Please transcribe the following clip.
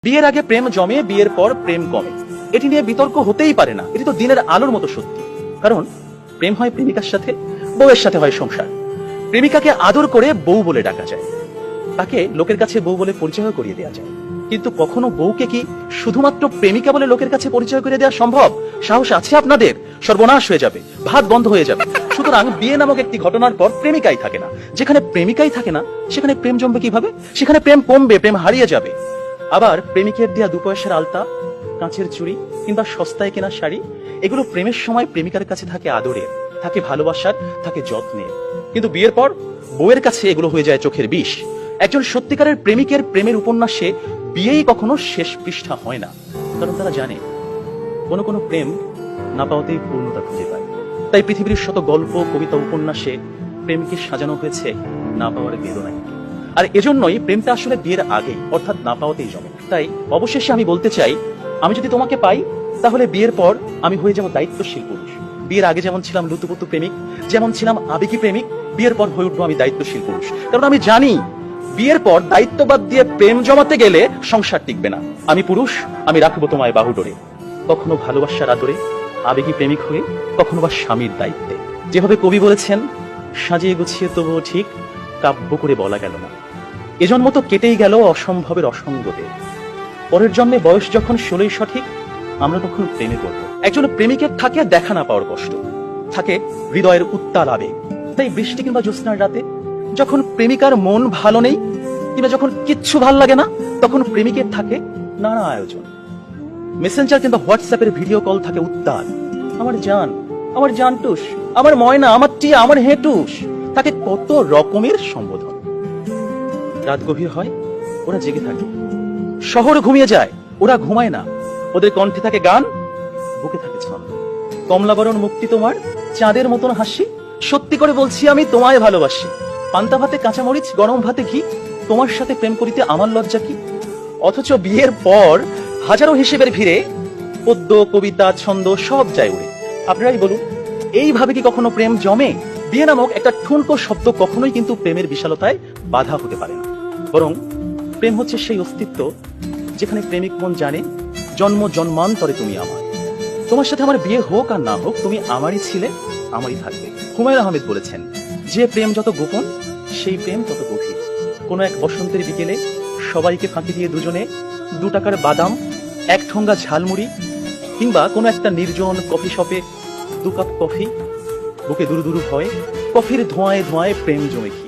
বিয়ের আগে প্রেম জমে, বিয়ের পর প্রেম কমে, এটি নিয়ে বিতর্ক হতেই পারে না। এটি তো দিনের আলোর মতো সত্যি। কারণ প্রেম হয় প্রেমিকার সাথে, বউয়ের সাথে হয় সংসার। প্রেমিকাকে আদর করে বউ বলে ডাকা যায়, তাকে লোকের কাছে বউ বলে পরিচয় করিয়ে দেওয়া যায়। কিন্তু কখনো বউকে কি শুধুমাত্র প্রেমিকা বলে লোকের কাছে পরিচয় করে দেওয়া সম্ভব? সাহস আছে আপনাদের? সর্বনাশ হয়ে যাবে, ভাত বন্ধ হয়ে যাবে। সুতরাং বিয়ে নামক একটি ঘটনার পর প্রেমিকাই থাকে না। যেখানে প্রেমিকাই থাকে না, সেখানে প্রেম জমবে কিভাবে? সেখানে প্রেম কমবে, প্রেম হারিয়ে যাবে। আবার প্রেমিকের দেয়া 2 পয়সার আলতা, কাঁচের চুড়ি কিংবা সস্তায় কেনা শাড়ি, এগুলো প্রেমের সময় প্রেমিকার কাছে থাকে আদরের, থাকে ভালোবাসার, থাকে যত্নের। কিন্তু বিয়ের পর বউয়ের কাছে এগুলো হয়ে যায় চোখের বিষ। একজন সত্যিকারের প্রেমিকের প্রেমের উপন্যাসে বিয়েই কখনো শেষ পৃষ্ঠা হয় না। কারণ তারা জানে কোনো প্রেম না পাওয়াতেই পূর্ণতা খুঁজে পায়। তাই পৃথিবীর শত গল্প, কবিতা, উপন্যাসে প্রেমকে সাজানো হয়েছে না পাওয়ার বেদনায়। আর এজন্যই প্রেমটা আসলে বিয়ের আগেই, অর্থাৎ না পাওয়াতেই জমে। তাই অবশেষে আমি বলতে চাই, আমি যদি তোমাকে পাই তাহলে বিয়ের পর আমি হয়ে যাব দায়িত্বশীল পুরুষ। বিয়ের আগে যেমন ছিলাম লুতুপুতু প্রেমিক, যেমন ছিলাম আবেগী প্রেমিক, বিয়ের পর হয়ে উঠবো আমি দায়িত্বশীল পুরুষ। কারণ আমি জানি বিয়ের পর দায়িত্ববাদ দিয়ে প্রেম জমাতে গেলে সংসার টিকবে না। আমি পুরুষ, আমি রাখবো তোমায় বাহুডোরে, কখনো ভালোবাসার আদরে, আবেগী প্রেমিক হয়ে, কখনো বা স্বামীর দায়িত্বে। যেভাবে কবি বলেছেন, সাজিয়ে গুছিয়ে তবুও ঠিক কাব্য করে বলা গেল না। এজন্ম তো কেটেই গেল অসম্ভবের অসঙ্গতে। পরের জন্মে বয়স যখন 16ই সঠিক, আমরা তখন প্রেমে পড়ব। একজন প্রেমিকের থাকে দেখা না পাওয়ার কষ্ট, থাকে হৃদয়ের উত্তাল আবেগ। তাই বৃষ্টি কিংবা জ্যোৎস্নার রাতে যখন প্রেমিকার মন ভালো নেই, কিংবা যখন কিচ্ছু ভাল লাগে না, তখন প্রেমিকের থাকে নানা আয়োজন। মেসেঞ্জার কিংবা হোয়াটসঅ্যাপের ভিডিও কল থাকে উত্তাল। আমার জান, আমার জানটুস, আমার ময়না, আমার টিয়া, আমার হেটুস, তাকে কত রকমের সম্বোধন। রাত গভীর হয়, ওরা জেগে থাকে। শহর ঘুমিয়ে যায়, ওরা ঘুমায় না। ওদের কণ্ঠে থাকে গান, বুকে থাকে ছন্দ। কমলাবরণ মুক্তি তোমার, চাঁদের মতন হাসি, সত্যি করে বলছি আমি তোমায় ভালোবাসি। পান্তা ভাতে কাঁচামরিচ, গরম ভাতে ঘি, তোমার সাথে প্রেম করিতে আমার লজ্জা কি? অথচ বিয়ের পর হাজারো হিসেবের ভিড়ে পদ্য, কবিতা, ছন্দ সব যায় উড়ে। আপনারাই বলুন, এইভাবে কি কখনো প্রেম জমে? বিয়ে নামক একটা ঠুনকো শব্দ কখনোই কিন্তু প্রেমের বিশালতায় বাধা হতে পারে না। বরং প্রেম হচ্ছে সেই অস্তিত্ব যেখানে প্রেমিক মন জানে, জন্ম জন্মান্তরে তুমি আমার। তোমার সাথে আমার বিয়ে হোক আর না হোক, তুমি আমারই ছিলে, আমারই থাকবে। হুমায়ুন আহমেদ বলেছেন, যে প্রেম যত গোপন, সেই প্রেম তত গভীর। কোনো এক বসন্তের বিকেলে সবাইকে ফাঁকি দিয়ে দুজনে 2 টাকার বাদাম, 1 ঠোঙ্গা ঝালমুড়ি, কিংবা কোনো একটা নির্জন কফি শপে 2 কাপ কফি, বুকে দুরু দুরু হয়, কফির ধোঁয়ায় ধোঁয়ায় প্রেম জমে কি।